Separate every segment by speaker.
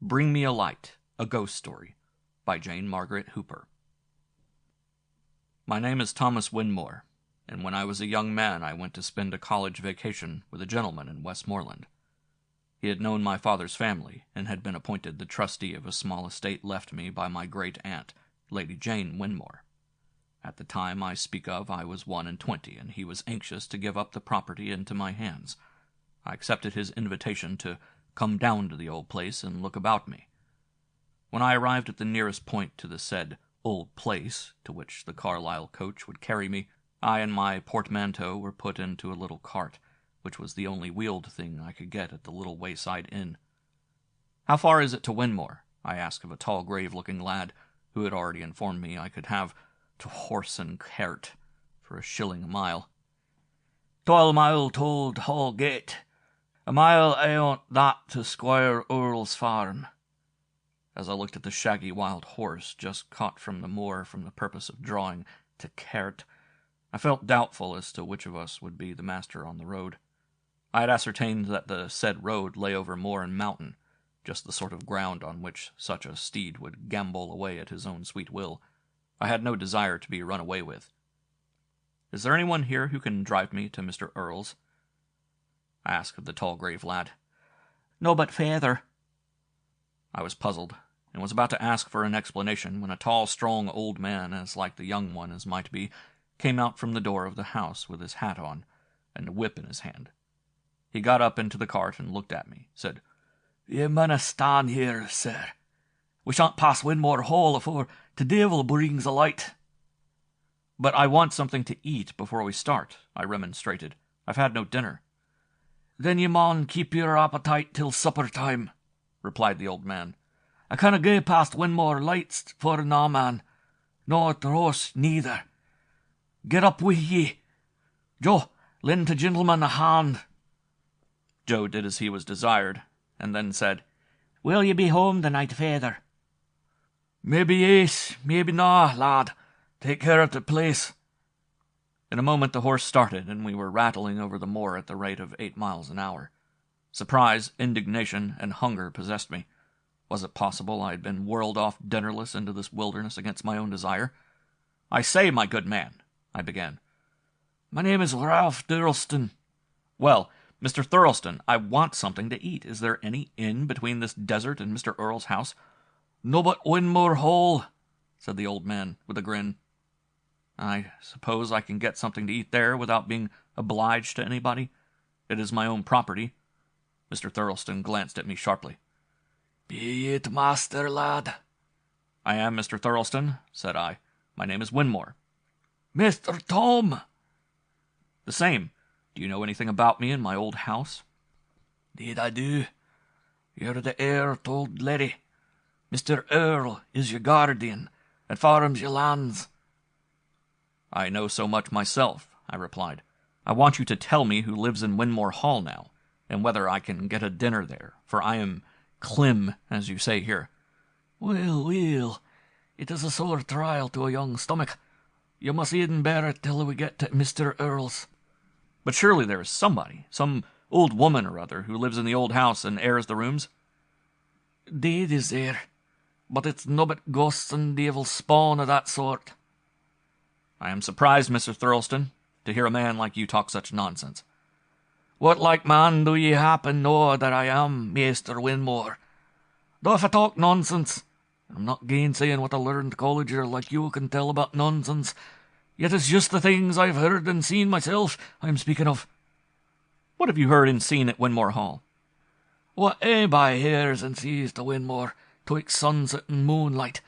Speaker 1: Bring Me a Light, A Ghost Story by Jane Margaret Hooper. My name is Thomas Winmore, and when I was a young man I went to spend a college vacation with a gentleman in Westmoreland. He had known my father's family, and had been appointed the trustee of a small estate left me by my great-aunt, Lady Jane Winmore. At the time I speak of I was 21, and he was anxious to give up the property into my hands. I accepted his invitation to come down to the old place and look about me. When I arrived at the nearest point to the said old place, to which the Carlisle coach would carry me, I and my portmanteau were put into a little cart, which was the only wheeled thing I could get at the little wayside inn. "How far is it to Winmore?" I asked of a tall, grave-looking lad, who had already informed me I could have to horse and cart for $1 a mile.
Speaker 2: 12 mile told Hall Gate. A mile ayont that to Squire Earl's farm."
Speaker 1: As I looked at the shaggy wild horse, just caught from the moor from the purpose of drawing to cart, I felt doubtful as to which of us would be the master on the road. I had ascertained that the said road lay over moor and mountain, just the sort of ground on which such a steed would gambol away at his own sweet will. I had no desire to be run away with. "Is there anyone here who can drive me to Mr. Earl's?" I asked of the tall, grave lad.
Speaker 2: "No, but feyther."
Speaker 1: I was puzzled, and was about to ask for an explanation when a tall, strong old man, as like the young one as might be, came out from the door of the house with his hat on, and a whip in his hand. He got up into the cart and looked at me, said,
Speaker 2: "Ye munna stand here, sir. We shan't pass Winmore Hall afore the devil brings a light."
Speaker 1: "But I want something to eat before we start," I remonstrated. "I've had no dinner."
Speaker 2: "Then ye maun keep your appetite till supper time," replied the old man. "I canna gae past Winmore lights for nae man, nor the horse neither. Get up wi' ye. Joe, lend the gentleman a hand."
Speaker 1: Joe did as he was desired, and then said,
Speaker 2: "Will ye be home the night, feyther?" "Maybe yes, maybe na, lad. Take care of the place."
Speaker 1: In a moment the horse started, and we were rattling over the moor at the rate of 8 miles an hour. Surprise, indignation, and hunger possessed me. Was it possible I had been whirled off dinnerless into this wilderness against my own desire? "I say, my good man," I began.
Speaker 2: "My name is Ralph Thurlston."
Speaker 1: "Well, Mr. Thurlston, I want something to eat. Is there any inn between this desert and Mr. Earl's house?"
Speaker 2: "No but Winmore Hall," said the old man, with a grin.
Speaker 1: "I suppose I can get something to eat there without being obliged to anybody? It is my own property." Mr. Thurlston glanced at me sharply.
Speaker 2: "Be it master, lad?"
Speaker 1: "I am Mr. Thurlston," said I. "My name is Winmore."
Speaker 2: "Mr. Tom?"
Speaker 1: "The same. Do you know anything about me and my old house?"
Speaker 2: "'Deed I do. You're the heir to old Letty. Mr. Earl is your guardian, and farms your lands."
Speaker 1: "I know so much myself," I replied. "I want you to tell me who lives in Winmore Hall now, and whether I can get a dinner there, for I am clim, as you say here."
Speaker 2: "Well, well, it is a sore trial to a young stomach. You must e'en bear it till we get to Mr. Earl's."
Speaker 1: "But surely there is somebody, some old woman or other, who lives in the old house and airs the rooms?"
Speaker 2: "'Deed is there, but it's nobbut ghosts and devil spawn of that sort."
Speaker 1: "I am surprised, Mr. Thurlston, to hear a man like you talk such nonsense."
Speaker 2: "What like man do ye happen know that I am, Maester Winmore? Though if I talk nonsense, I'm not gainsaying what a learned colleger like you can tell about nonsense, yet it's just the things I've heard and seen myself I'm speaking of."
Speaker 1: "What have you heard and seen at Winmore Hall?"
Speaker 2: "What anybody hears and sees to Winmore, twixt sunset and moonlight,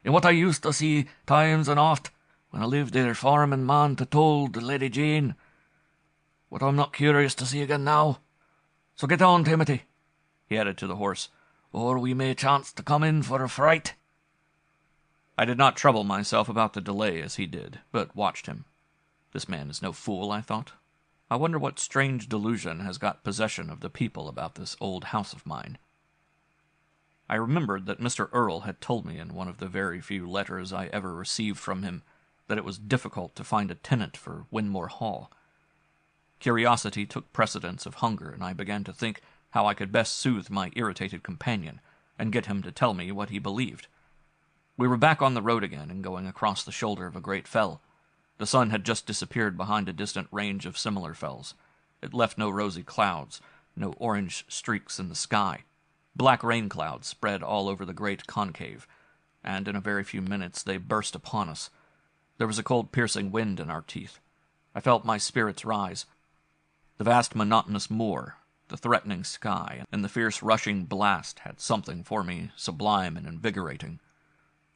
Speaker 2: and what I used to see times and oft when I lived there farming man to told the Lady Jane. What I'm not curious to see again now. So get on, Timothy," he added to the horse, "or we may chance to come in for a fright."
Speaker 1: I did not trouble myself about the delay as he did, but watched him. This man is no fool, I thought. I wonder what strange delusion has got possession of the people about this old house of mine. I remembered that Mr. Earl had told me in one of the very few letters I ever received from him that it was difficult to find a tenant for Winmore Hall. Curiosity took precedence of hunger, and I began to think how I could best soothe my irritated companion, and get him to tell me what he believed. We were back on the road again and going across the shoulder of a great fell. The sun had just disappeared behind a distant range of similar fells. It left no rosy clouds, no orange streaks in the sky. Black rain clouds spread all over the great concave, and in a very few minutes they burst upon us. There was a cold piercing wind in our teeth. I felt my spirits rise. The vast monotonous moor, the threatening sky, and the fierce rushing blast had something for me sublime and invigorating.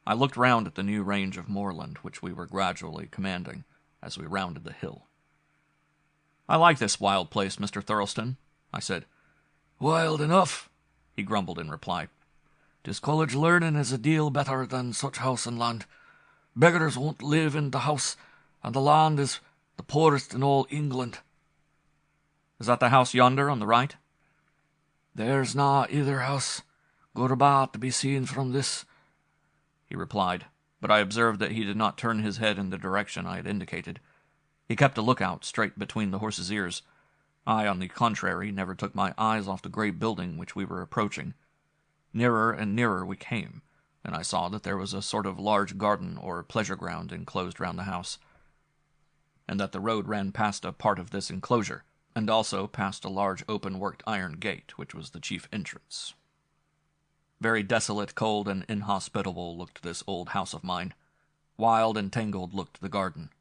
Speaker 1: I looked round at the new range of moorland which we were gradually commanding as we rounded the hill. "I like this wild place, Mr. Thirlston," I said.
Speaker 2: "Wild enough,"
Speaker 1: he grumbled in reply.
Speaker 2: "'Tis college learning is a deal better than such house and land. Beggars won't live in the house, and the land is the poorest in all England."
Speaker 1: "Is that the house yonder on the right?"
Speaker 2: "There's na either house, good or bad, to be seen from this,"
Speaker 1: he replied, but I observed that he did not turn his head in the direction I had indicated. He kept a lookout straight between the horse's ears. I, on the contrary, never took my eyes off the grey building which we were approaching. Nearer and nearer we came, and I saw that there was a sort of large garden or pleasure ground enclosed round the house, and that the road ran past a part of this enclosure, and also past a large open-worked iron gate, which was the chief entrance. Very desolate, cold, and inhospitable looked this old house of mine. Wild and tangled looked the garden.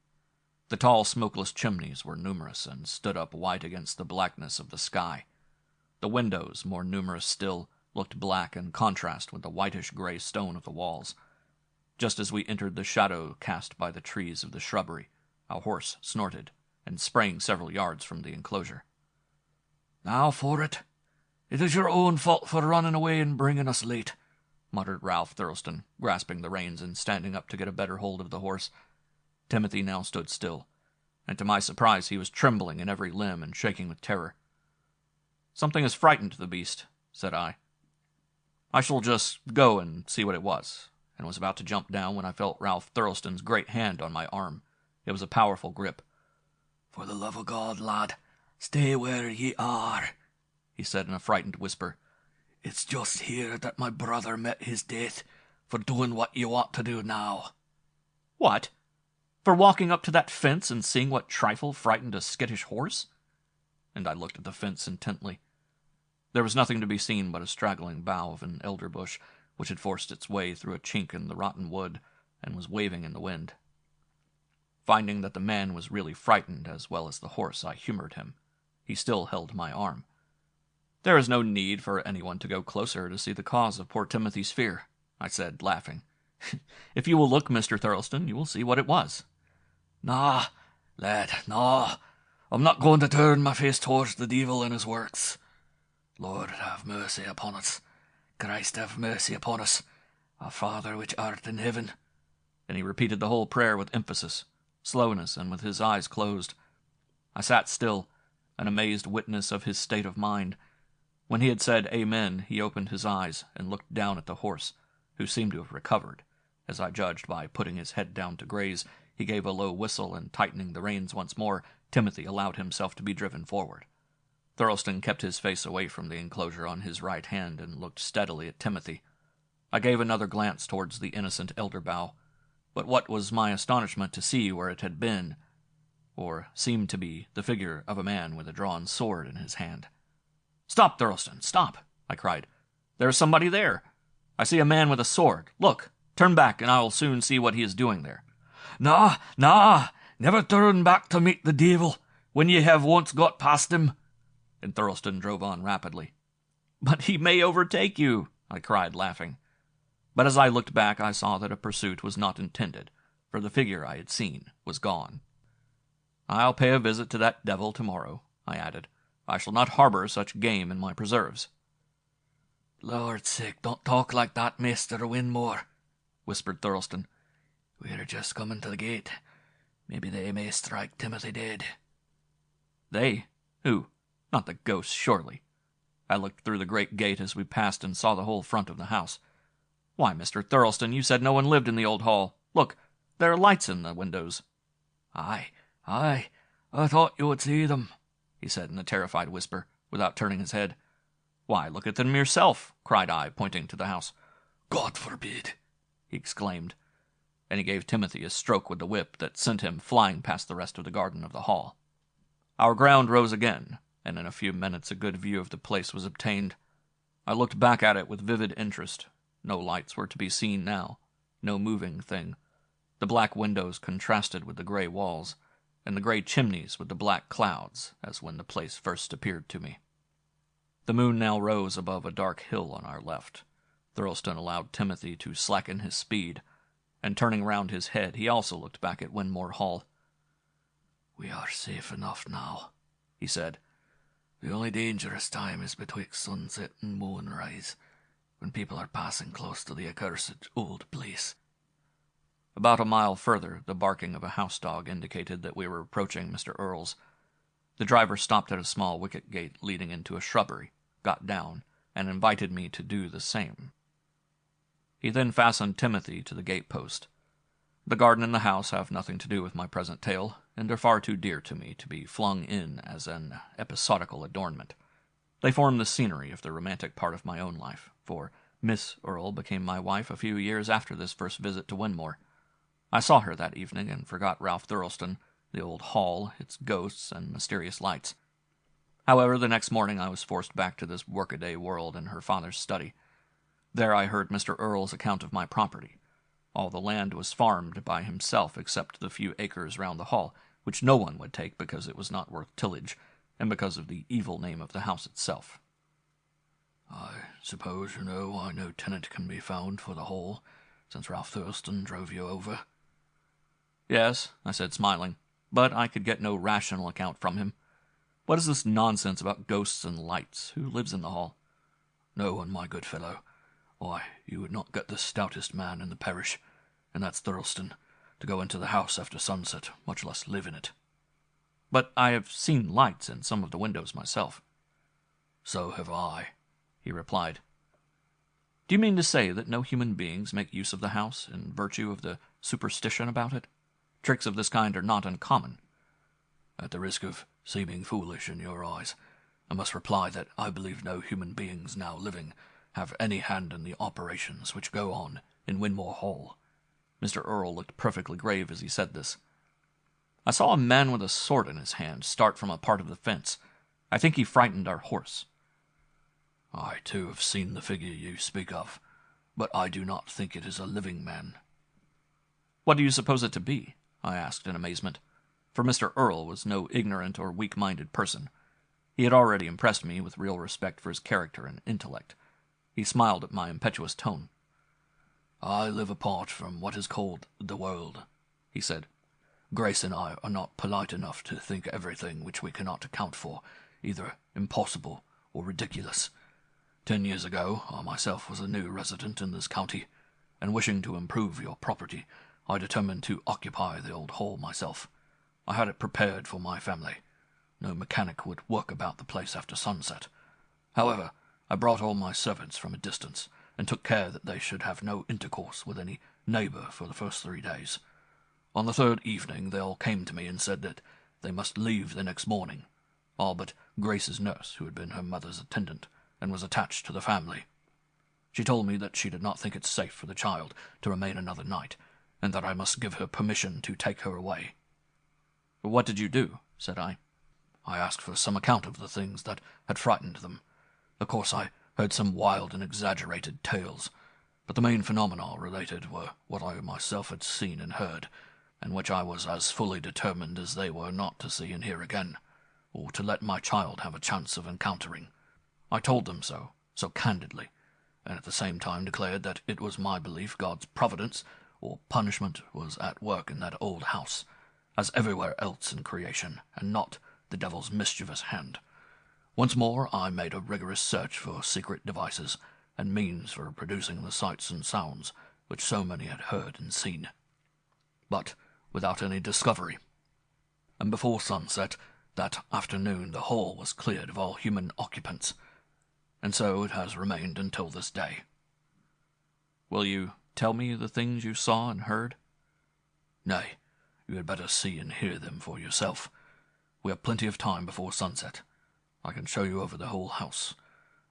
Speaker 1: The tall, smokeless chimneys were numerous and stood up white against the blackness of the sky. The windows, more numerous still, looked black in contrast with the whitish-gray stone of the walls. Just as we entered the shadow cast by the trees of the shrubbery, a horse snorted and sprang several yards from the enclosure.
Speaker 2: "Now for it. It is your own fault for running away and bringing us late,"
Speaker 1: muttered Ralph Thirlston, grasping the reins and standing up to get a better hold of the horse. Timothy now stood still, and to my surprise he was trembling in every limb and shaking with terror. "Something has frightened the beast," said I. "I shall just go and see what it was," and was about to jump down when I felt Ralph Thirlston's great hand on my arm. It was a powerful grip.
Speaker 2: "For the love of God, lad, stay where ye are," he said in a frightened whisper. "It's just here that my brother met his death for doing what you ought to do now."
Speaker 1: "What? For walking up to that fence and seeing what trifle frightened a skittish horse?" And I looked at the fence intently. There was nothing to be seen but a straggling bough of an elder bush, which had forced its way through a chink in the rotten wood and was waving in the wind. Finding that the man was really frightened as well as the horse, I humored him. He still held my arm. "There is no need for anyone to go closer to see the cause of poor Timothy's fear," I said, laughing. "If you will look, Mr. Thirlston, you will see what it was."
Speaker 2: "Nah, lad, nah. I'm not going to turn my face towards the devil and his works. Lord, have mercy upon us. Christ, have mercy upon us. Our Father which art in heaven."
Speaker 1: And he repeated the whole prayer with emphasis, slowness, and with his eyes closed. I sat still, an amazed witness of his state of mind. When he had said Amen, he opened his eyes and looked down at the horse, who seemed to have recovered. As I judged by putting his head down to graze, he gave a low whistle, and tightening the reins once more, Timothy allowed himself to be driven forward. Thirlston kept his face away from the enclosure on his right hand and looked steadily at Timothy. I gave another glance towards the innocent elder bough, but what was my astonishment to see where it had been, or seemed to be, the figure of a man with a drawn sword in his hand. "Stop, Thirlston, stop!" I cried. "There is somebody there. I see a man with a sword. Look, turn back, and I will soon see what he is doing there."
Speaker 2: "Nah, nah, never turn back to meet the devil, when ye have once got past him."
Speaker 1: And Thirlston drove on rapidly. "But he may overtake you," I cried, laughing. But as I looked back, I saw that a pursuit was not intended, for the figure I had seen was gone. "I'll pay a visit to that devil tomorrow," I added. "I shall not harbor such game in my preserves."
Speaker 2: "Lord's sake, don't talk like that, Master Winmore," whispered Thirlston. "We're just coming to the gate. Maybe they may strike Timothy dead."
Speaker 1: "They? Who? Not the ghosts, surely." I looked through the great gate as we passed and saw the whole front of the house. "Why, Mr. Thirlston, you said no one lived in the old hall. Look, there are lights in the windows."
Speaker 2: Aye, I thought you would see them," he said in a terrified whisper, without turning his head.
Speaker 1: "Why, look at them yourself," cried I, pointing to the house.
Speaker 2: "God forbid,"
Speaker 1: he exclaimed, and he gave Timothy a stroke with the whip that sent him flying past the rest of the garden of the hall. Our ground rose again, and in a few minutes a good view of the place was obtained. I looked back at it with vivid interest. No lights were to be seen now, no moving thing. The black windows contrasted with the gray walls, and the gray chimneys with the black clouds, as when the place first appeared to me. The moon now rose above a dark hill on our left. Thirlston allowed Timothy to slacken his speed, and turning round his head, he also looked back at Winmore Hall.
Speaker 2: "We are safe enough now," he said. "The only dangerous time is betwixt sunset and moonrise, when people are passing close to the accursed old place."
Speaker 1: About a mile further, the barking of a house dog indicated that we were approaching Mr. Earle's. The driver stopped at a small wicket gate leading into a shrubbery, got down, and invited me to do the same. He then fastened Timothy to the gate-post. The garden and the house have nothing to do with my present tale, and are far too dear to me to be flung in as an episodical adornment. They form the scenery of the romantic part of my own life, for Miss Earle became my wife a few years after this first visit to Winmore. I saw her that evening and forgot Ralph Thirlston, the old hall, its ghosts and mysterious lights. However, the next morning I was forced back to this workaday world in her father's study. There I heard Mr. Earle's account of my property. All the land was farmed by himself except the few acres round the hall, which no one would take because it was not worth tillage, and because of the evil name of the house itself.
Speaker 2: "I suppose you know why no tenant can be found for the hall, since Ralph Thirlston drove you over?"
Speaker 1: "Yes," I said, smiling, but I could get no rational account from him. What is this nonsense about ghosts and lights? Who lives in the hall?
Speaker 2: "No one, my good fellow. Why, you would not get the stoutest man in the parish, and that's Thirlston, to go into the house after sunset, much less live in it."
Speaker 1: "But I have seen lights in some of the windows myself."
Speaker 2: "So have I,"
Speaker 1: he replied. "Do you mean to say that no human beings make use of the house in virtue of the superstition about it? Tricks of this kind are not uncommon."
Speaker 2: "At the risk of seeming foolish in your eyes, I must reply that I believe no human beings now living have any hand in the operations which go on in Winmore Hall."
Speaker 1: Mr. Earle looked perfectly grave as he said this. "I saw a man with a sword in his hand start from a part of the fence. I think he frightened our horse."
Speaker 2: "I, too, have seen the figure you speak of, but I do not think it is a living man."
Speaker 1: "What do you suppose it to be?" I asked in amazement, for Mr. Earle was no ignorant or weak-minded person. He had already impressed me with real respect for his character and intellect. He smiled at my impetuous tone.
Speaker 2: "I live apart from what is called the world," he said. "Grace and I are not polite enough to think everything which we cannot account for either impossible or ridiculous. 10 years ago, I myself was a new resident in this county, and wishing to improve your property, I determined to occupy the old hall myself. I had it prepared for my family. No mechanic would work about the place after sunset. However, I brought all my servants from a distance, and took care that they should have no intercourse with any neighbour for the first 3 days. On the 3rd evening they all came to me and said that they must leave the next morning, all but Grace's nurse, who had been her mother's attendant, and was attached to the family. She told me that she did not think it safe for the child to remain another night, and that I must give her permission to take her away."
Speaker 1: "What did you do?" said I.
Speaker 2: "I asked for some account of the things that had frightened them. Of course I heard some wild and exaggerated tales, but the main phenomena related were what I myself had seen and heard, and which I was as fully determined as they were not to see and hear again, or to let my child have a chance of encountering. I told them so candidly, and at the same time declared that it was my belief God's providence or punishment was at work in that old house, as everywhere else in creation, and not the devil's mischievous hand. Once more I made a rigorous search for secret devices and means for producing the sights and sounds which so many had heard and seen, but without any discovery. And before sunset that afternoon the hall was cleared of all human occupants, and so it has remained until this day."
Speaker 1: "Will you tell me the things you saw and heard?"
Speaker 2: "Nay, you had better see and hear them for yourself. We have plenty of time before sunset. I can show you over the whole house,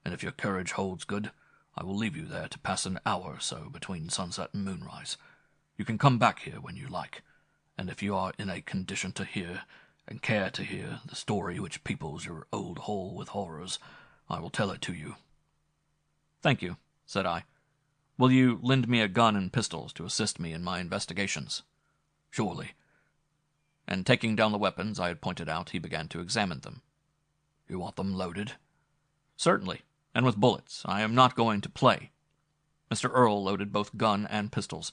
Speaker 2: and if your courage holds good, I will leave you there to pass an hour or so between sunset and moonrise. You can come back here when you like, and if you are in a condition to hear, and care to hear, the story which peoples your old hall with horrors, I will tell it to you."
Speaker 1: "Thank you," said I. "Will you lend me a gun and pistols to assist me in my investigations?"
Speaker 2: "Surely."
Speaker 1: And taking down the weapons I had pointed out, he began to examine them.
Speaker 2: "You want them loaded?"
Speaker 1: "Certainly, and with bullets. I am not going to play." Mr. Earl loaded both gun and pistols.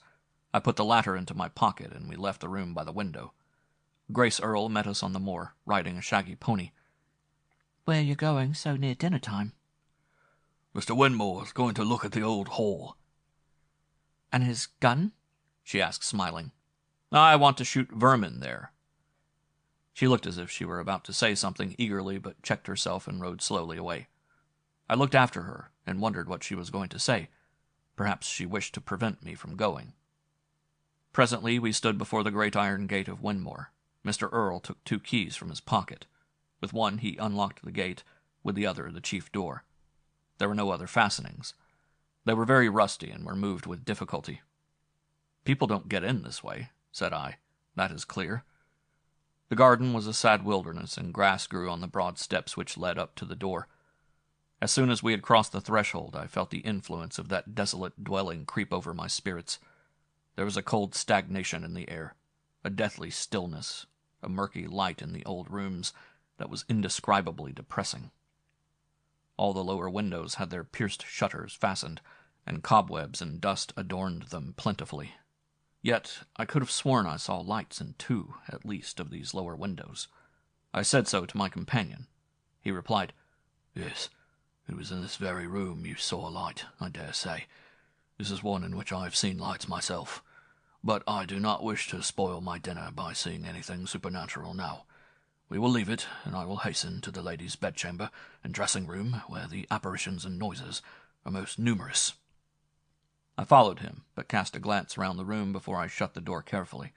Speaker 1: I put the latter into my pocket, and we left the room by the window. Grace Earl met us on the moor, riding a shaggy pony.
Speaker 3: "Where are you going so near dinner time?"
Speaker 2: "Mr. Winmore is going to look at the old hall."
Speaker 3: "And his gun?"
Speaker 1: she asked, smiling. "I want to shoot vermin there." She looked as if she were about to say something eagerly, but checked herself and rode slowly away. I looked after her and wondered what she was going to say. Perhaps she wished to prevent me from going. Presently we stood before the great iron gate of Winmore. Mr. Earl took 2 keys from his pocket. With one he unlocked the gate, with the other the chief door. There were no other fastenings. They were very rusty and were moved with difficulty. "People don't get in this way," said I. "That is clear." The garden was a sad wilderness, and grass grew on the broad steps which led up to the door. As soon as we had crossed the threshold, I felt the influence of that desolate dwelling creep over my spirits. There was a cold stagnation in the air, a deathly stillness, a murky light in the old rooms that was indescribably depressing. All the lower windows had their pierced shutters fastened, and cobwebs and dust adorned them plentifully. Yet I could have sworn I saw lights in 2, at least, of these lower windows. I said so to my companion. He replied,
Speaker 2: "Yes, it was in this very room you saw a light, I dare say. This is one in which I have seen lights myself. But I do not wish to spoil my dinner by seeing anything supernatural now. We will leave it, and I will hasten to the lady's bedchamber and dressing-room, where the apparitions and noises are most numerous."
Speaker 1: I followed him, but cast a glance round the room before I shut the door carefully.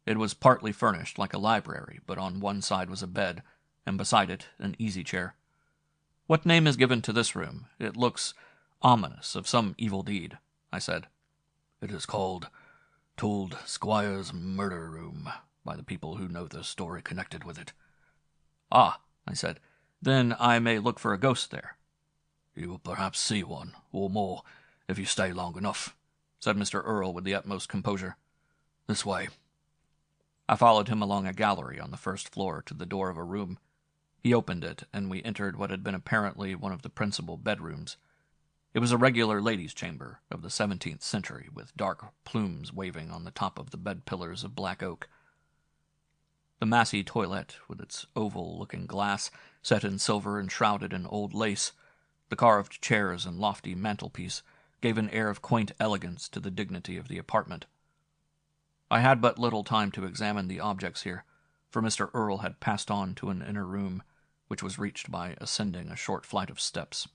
Speaker 1: It was partly furnished like a library, but on one side was a bed, and beside it an easy-chair. "What name is given to this room? It looks ominous of some evil deed," I said.
Speaker 2: "It is called Told Squire's Murder Room, by the people who know the story connected with it."
Speaker 1: "Ah," I said, "then I may look for a ghost there."
Speaker 2: "You will perhaps see one, or more, if you stay long enough," said Mr. Earl with the utmost composure. "This way."
Speaker 1: I followed him along a gallery on the first floor to the door of a room. He opened it, and we entered what had been apparently one of the principal bedrooms. It was a regular ladies' chamber of the 17th century, with dark plumes waving on the top of the bed-pillars of black oak. The massy toilette, with its oval-looking glass, set in silver and shrouded in old lace, the carved chairs and lofty mantelpiece, gave an air of quaint elegance to the dignity of the apartment. I had but little time to examine the objects here, for Mr. Earl had passed on to an inner room, which was reached by ascending a short flight of steps.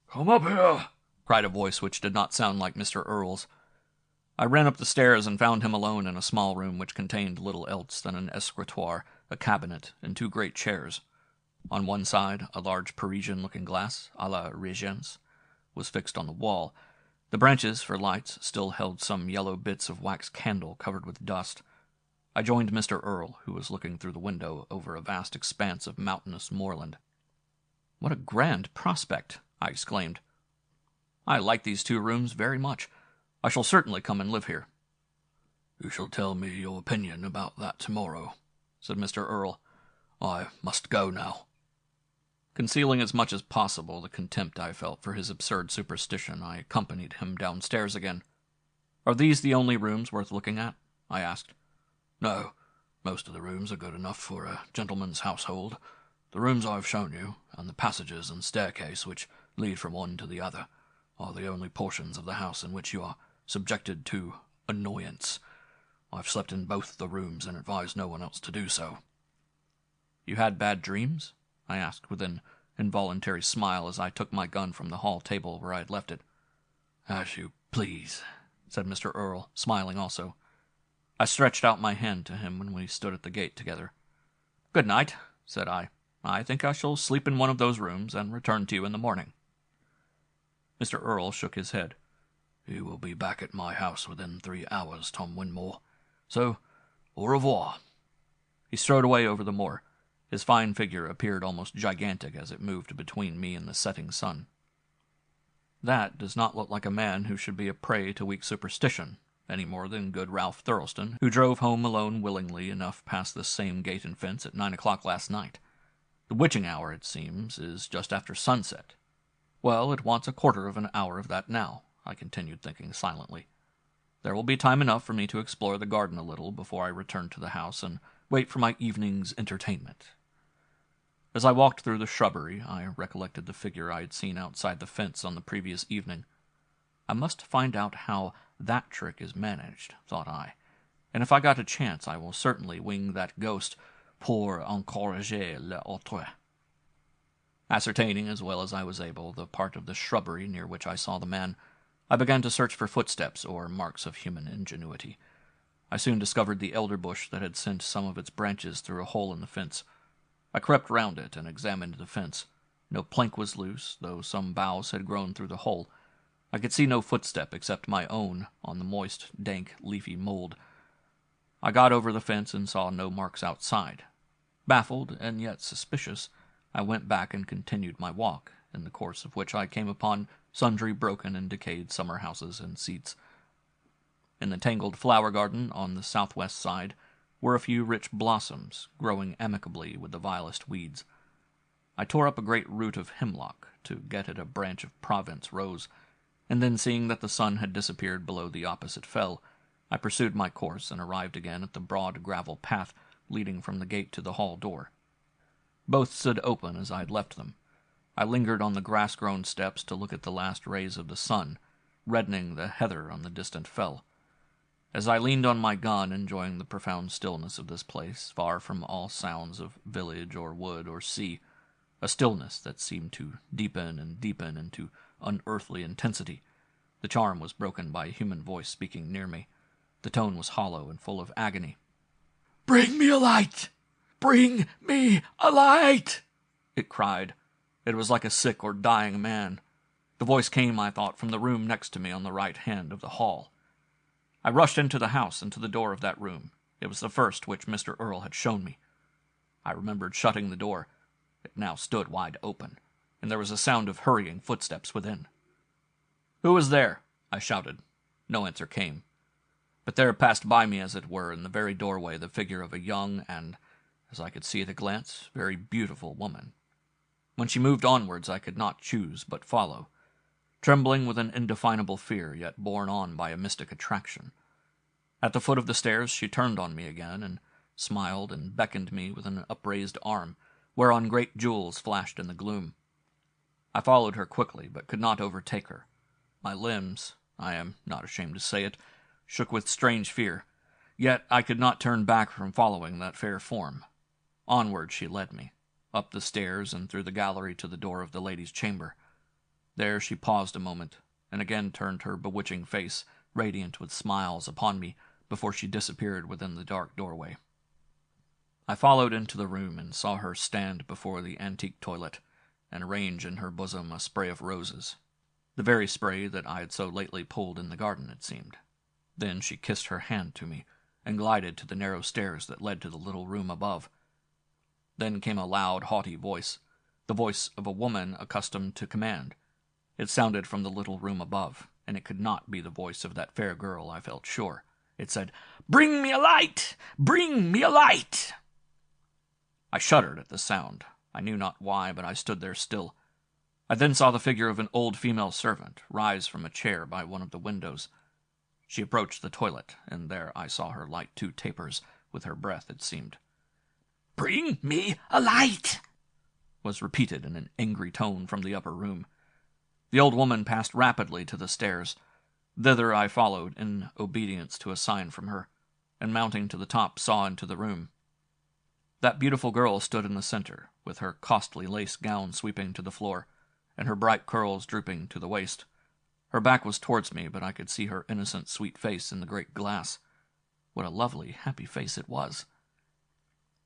Speaker 2: "Come up here,"
Speaker 1: cried a voice which did not sound like Mr. Earl's. I ran up the stairs and found him alone in a small room which contained little else than an escritoire, a cabinet, and 2 great chairs. On one side, a large Parisian-looking glass, à la Régence, was fixed on the wall. The branches for lights still held some yellow bits of wax candle covered with dust. I joined Mr. Earl, who was looking through the window over a vast expanse of mountainous moorland. "What a grand prospect!" I exclaimed. "I like these 2 rooms very much. I shall certainly come and live here."
Speaker 2: "You shall tell me your opinion about that tomorrow," said Mr. Earl. "I must go now."
Speaker 1: Concealing as much as possible the contempt I felt for his absurd superstition, I accompanied him downstairs again. "Are these the only rooms worth looking at?" I asked.
Speaker 2: "No, most of the rooms are good enough for a gentleman's household. The rooms I have shown you, and the passages and staircase which lead from one to the other, are the only portions of the house in which you are subjected to annoyance. I've slept in both the rooms and advise no one else to do so."
Speaker 1: "You had bad dreams?" I asked with an involuntary smile as I took my gun from the hall table where I had left it.
Speaker 2: "As you please," said Mr. Earl, smiling also.
Speaker 1: I stretched out my hand to him when we stood at the gate together. "Good night," said I. I think I shall sleep in one of those rooms and return to you in the morning." Mr. Earl shook his head. "You will be back at my house within 3 hours, Tom Winmore. So, au revoir." He strode away over the moor. His fine figure appeared almost gigantic as it moved between me and the setting sun. That does not look like a man who should be a prey to weak superstition, any more than good Ralph Thurleston, who drove home alone willingly enough past this same gate and fence at 9 o'clock last night. The witching hour, it seems, is just after sunset. Well, it wants a quarter of an hour of that now, I continued, thinking silently. There will be time enough for me to explore the garden a little before I return to the house and wait for my evening's entertainment. As I walked through the shrubbery, I recollected the figure I had seen outside the fence on the previous evening. I must find out how that trick is managed, thought I, and if I got a chance I will certainly wing that ghost pour encourager l'autre. Ascertaining, as well as I was able, the part of the shrubbery near which I saw the man, I began to search for footsteps or marks of human ingenuity. I soon discovered the elder bush that had sent some of its branches through a hole in the fence. I crept round it and examined the fence. No plank was loose, though some boughs had grown through the hole. I could see no footstep except my own on the moist, dank, leafy mold. I got over the fence and saw no marks outside. Baffled and yet suspicious, I went back and continued my walk, in the course of which I came upon sundry broken and decayed summer houses and seats. In the tangled flower garden on the southwest side were a few rich blossoms, growing amicably with the vilest weeds. I tore up a great root of hemlock to get at a branch of Provence rose, and then seeing that the sun had disappeared below the opposite fell, I pursued my course and arrived again at the broad gravel path leading from the gate to the hall door. Both stood open as I had left them. I lingered on the grass-grown steps to look at the last rays of the sun, reddening the heather on the distant fell. As I leaned on my gun, enjoying the profound stillness of this place, far from all sounds of village or wood or sea, a stillness that seemed to deepen and deepen into unearthly intensity, the charm was broken by a human voice speaking near me. The tone was hollow and full of agony.
Speaker 2: "Bring me a light! Bring me a light!"
Speaker 1: it cried. It was like a sick or dying man. The voice came, I thought, from the room next to me on the right hand of the hall. I rushed into the house and to the door of that room. It was the first which Mr. Earl had shown me. I remembered shutting the door. It now stood wide open, and there was a sound of hurrying footsteps within. "Who is there?" I shouted. No answer came. But there passed by me, as it were, in the very doorway, the figure of a young and, as I could see at a glance, very beautiful woman. When she moved onwards, I could not choose but follow, trembling with an indefinable fear, yet borne on by a mystic attraction. At the foot of the stairs she turned on me again, and smiled and beckoned me with an upraised arm, whereon great jewels flashed in the gloom. I followed her quickly, but could not overtake her. My limbs, I am not ashamed to say it, shook with strange fear, yet I could not turn back from following that fair form. Onward she led me, up the stairs and through the gallery to the door of the lady's chamber. There she paused a moment, and again turned her bewitching face, radiant with smiles, upon me, before she disappeared within the dark doorway. I followed into the room and saw her stand before the antique toilet, and arrange in her bosom a spray of roses, the very spray that I had so lately pulled in the garden, it seemed. Then she kissed her hand to me, and glided to the narrow stairs that led to the little room above. Then came a loud, haughty voice, the voice of a woman accustomed to command. It sounded from the little room above, and it could not be the voice of that fair girl, I felt sure. It said, "Bring me a light! Bring me a light!" I shuddered at the sound. I knew not why, but I stood there still. I then saw the figure of an old female servant rise from a chair by one of the windows. She approached the toilet, and there I saw her light 2 tapers, with her breath, it seemed.
Speaker 2: "Bring me a light!"
Speaker 1: was repeated in an angry tone from the upper room. The old woman passed rapidly to the stairs. Thither I followed, in obedience to a sign from her, and mounting to the top saw into the room. That beautiful girl stood in the center, with her costly lace gown sweeping to the floor, and her bright curls drooping to the waist. Her back was towards me, but I could see her innocent, sweet face in the great glass. What a lovely, happy face it was!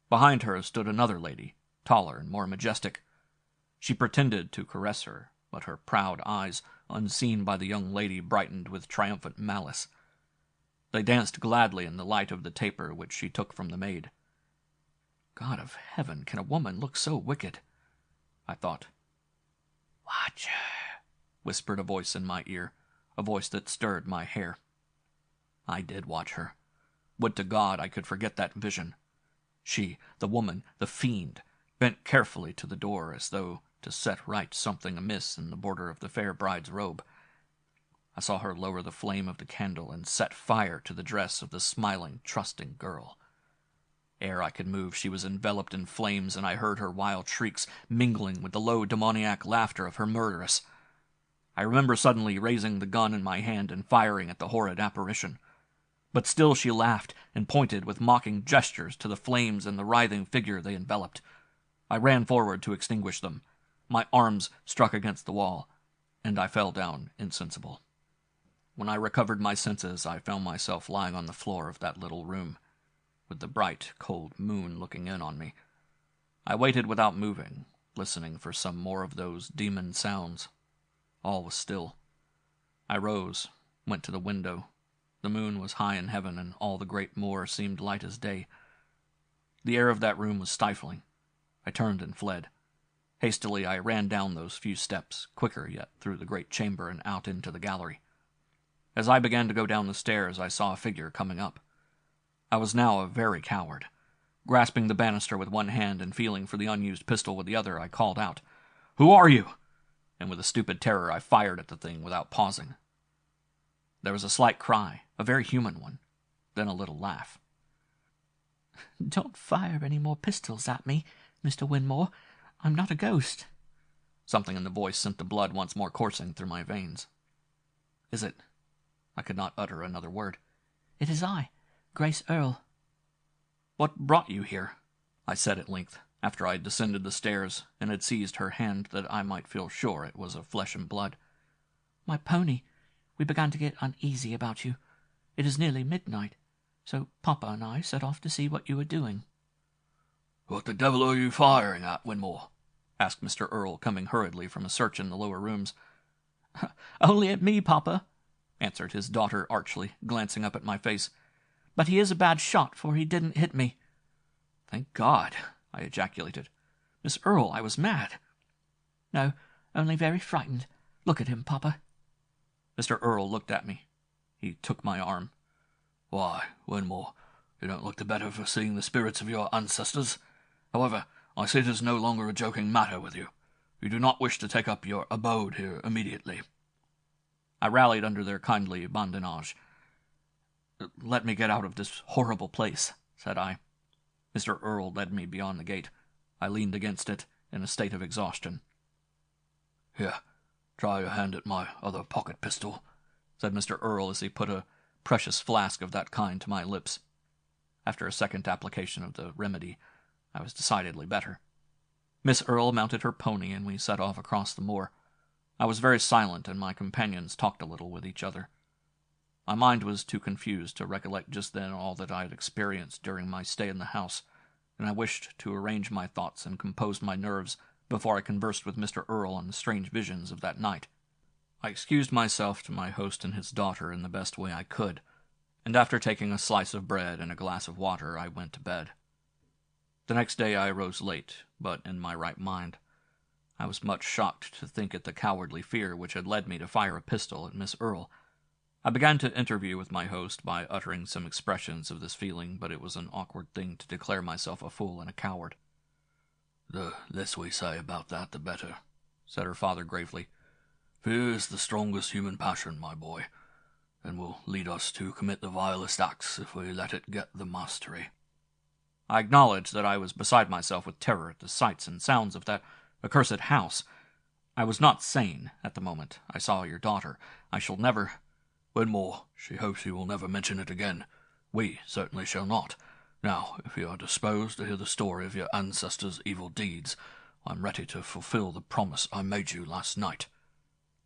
Speaker 1: Behind her stood another lady, taller and more majestic. She pretended to caress her, but her proud eyes, unseen by the young lady, brightened with triumphant malice. They danced gladly in the light of the taper which she took from the maid. God of heaven, can a woman look so wicked? I thought. "Watch her," whispered a voice in my ear, a voice that stirred my hair. I did watch her. Would to God I could forget that vision. She, the woman, the fiend, bent carefully to the door as though to set right something amiss in the border of the fair bride's robe. I saw her lower the flame of the candle and set fire to the dress of the smiling, trusting girl. Ere I could move, she was enveloped in flames, and I heard her wild shrieks mingling with the low demoniac laughter of her murderess. I remember suddenly raising the gun in my hand and firing at the horrid apparition. But still she laughed and pointed with mocking gestures to the flames and the writhing figure they enveloped. I ran forward to extinguish them. My arms struck against the wall, and I fell down insensible. When I recovered my senses, I found myself lying on the floor of that little room, with the bright, cold moon looking in on me. I waited without moving, listening for some more of those demon sounds. All was still. I rose, went to the window. The moon was high in heaven, and all the great moor seemed light as day. The air of that room was stifling. I turned and fled. Hastily I ran down those few steps, quicker yet, through the great chamber and out into the gallery. As I began to go down the stairs, I saw a figure coming up. I was now a very coward. Grasping the banister with one hand and feeling for the unused pistol with the other, I called out, "Who are you?" And with a stupid terror I fired at the thing without pausing. There was a slight cry, a very human one, then a little laugh.
Speaker 3: "Don't fire any more pistols at me, Mr. Winmore. I'm not a ghost."
Speaker 1: Something in the voice sent the blood once more coursing through my veins. "Is it—" I could not utter another word.
Speaker 3: "It is I, Grace Earle."
Speaker 1: "What brought you here?" I said at length, after I had descended the stairs and had seized her hand that I might feel sure it was of flesh and blood.
Speaker 3: "My pony. We began to get uneasy about you. It is nearly midnight, so Papa and I set off to see what you were doing."
Speaker 2: "What the devil are you firing at, Winmore?"
Speaker 1: asked Mr. Earle, coming hurriedly from a search in the lower rooms.
Speaker 3: "Only at me, Papa,"
Speaker 1: answered his daughter archly, glancing up at my face.
Speaker 3: "But he is a bad shot, for he didn't hit me."
Speaker 1: "Thank God!" I ejaculated. "Miss Earle, I was mad."
Speaker 3: "No, only very frightened. Look at him, Papa."
Speaker 1: Mr. Earle looked at me. He took my arm.
Speaker 2: "Why, Winmore, you don't look the better for seeing the spirits of your ancestors. However, I see it is no longer a joking matter with you. You do not wish to take up your abode here immediately."
Speaker 1: I rallied under their kindly badinage. "Let me get out of this horrible place," said I. Mr. Earle led me beyond the gate. I leaned against it, in a state of exhaustion.
Speaker 2: "Here, try your hand at my other pocket pistol,"
Speaker 1: said Mr. Earle as he put a precious flask of that kind to my lips. After a second application of the remedy, I was decidedly better. Miss Earle mounted her pony, and we set off across the moor. I was very silent, and my companions talked a little with each other. My mind was too confused to recollect just then all that I had experienced during my stay in the house, and I wished to arrange my thoughts and compose my nerves before I conversed with Mr. Earle on the strange visions of that night. I excused myself to my host and his daughter in the best way I could, and after taking a slice of bread and a glass of water, I went to bed. The next day I rose late, but in my right mind. I was much shocked to think at the cowardly fear which had led me to fire a pistol at Miss Earle. I began to interview with my host by uttering some expressions of this feeling, but it was an awkward thing to declare myself a fool and a coward.
Speaker 2: "The less we say about that, the better," said her father gravely. "Fear is the strongest human passion, my boy, and will lead us to commit the vilest acts if we let it get the mastery."
Speaker 1: I acknowledged that I was beside myself with terror at the sights and sounds of that accursed house. I was not sane at the moment. I saw your daughter. I shall never—
Speaker 2: "Winmore, she hopes you will never mention it again. We certainly shall not. Now, if you are disposed to hear the story of your ancestors' evil deeds, I am ready to fulfill the promise I made you last night.